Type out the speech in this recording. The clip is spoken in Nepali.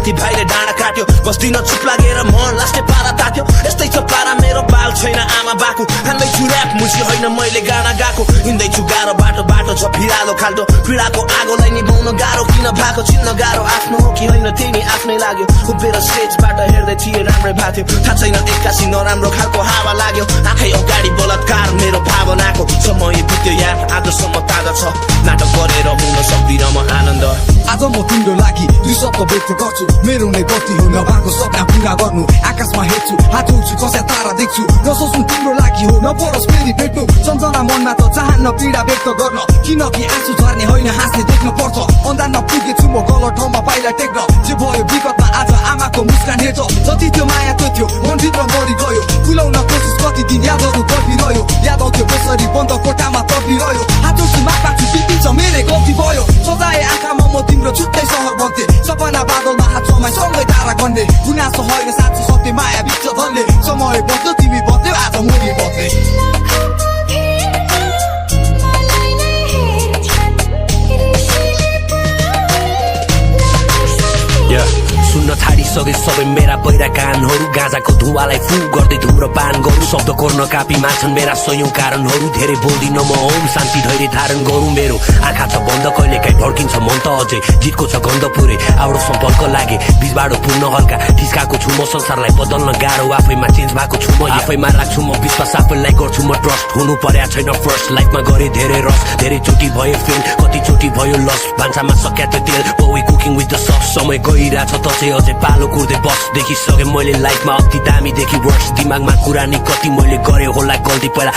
साथीभाइले डाँडा काट्यो बस्दिन चुप लागेर मन लास्टे पारा तात्यो यस्तै छ पारा मेरो बाल छैन आमा बाको हान्दैछु ऱ्याप मुसी होइन मैले गाना गाएको हिँड्दैछु गाह्रो बाटो बाटो छ फिरालो खाल्टो पीडाको आगोलाई निभाउन गाह्रो किन भएको चिन्न गाह्रो आफ्नो हो कि होइन त्यही नि आफ्नै लाग्यो उभिएर स्टेजबाट हेर्दै थिए राम्रै भएको थियो थाहा छैन एक्कासी नराम्रो खालको हावा लाग्यो आँखै अगाडि बलात्कार मेरो भावनाको समय बित्यो याद आजसम्म ताजा छ नाटक गरेर हुन सक्दिन म आनन्द आज म तिम्रो लागि दुई शब्द व्यक्त गर्छु मेरो नै गति हो नभएको सपना पुरा गर्नु आकाशमा हेर्छु हात उठ्छु कस्या तारा देख्छु नसोच्नु तिम्रो लागि हो नपरोस् फेरि भेट्नु सम्झना मनमा त चाहन्न पीडा व्यक्त गर्न किनकि आँसु झर्ने होइन हाँस्ने देख्न पर्छ अन्धारमा पुगेछु म गलत ठाउँमा पाइला टेक्न जे भयो विगतमा आज आमाको मुस्कान हेर्छ जति त्यो माया त्यो थियो मनभित्र मरि गयो भुलाउन कोसिस कति दिन यादहरू बढिरह्यो याद आउँथ्यो बेसरी बन्द कोठामा तपिरह्यो हात उठ्छु माग माग्छु बितिन्छ मेरै गल्ती भयो सजाए आँखामा म तिम्रो छुट्टै सहर बन्थे सपना बादलमा हात समाई सँगै तारा गन्ने गुनासो होइन साँचो सत्य माया बिच धन्ने समय बद्ल्यो तिमी बद्ल्यो आज मुरी बद्ले सुन्न छाडिसके सबै मेरा बहिरा कानहरू गाँजाको धुवालाई फु गर्दै धुम्रपान गरौँ शब्द कोर्न कापी मान्छन् मेरा सयौं कारणहरू धेरै बोल्दिन म ओम शान्ति धैर्य धारण गरौँ मेरो आँखा छ बन्द कहिले काहीँ भड्किन्छ मन त अझै जितको छ गन्ध पुरै आउट सम्पर्क लागे बिचबाट पुर्न हल्का ठिस्काको छु म संसारलाई बदल्न गाह्रो आफैमा चेन्ज भएको छु म आफैमा राख्छु म विश्वास आफैलाई गर्छु म ट्रस्ट हुनु पर्या छैन फर्स्ट लाइफमा गरे धेरै रस धेरै चोटि भयो फेल कति चोटि भयो लस भान्सामा सक्या त्यो तेल पौै कुकिङ विथ द सस समय गइरहेछ त अझै पालो कुर्दै बस देखिसके मैले लाइफमा अति दामी देखि वर्ष दिमागमा कुरा नि कति मैले गरे होला गल्ती पहिला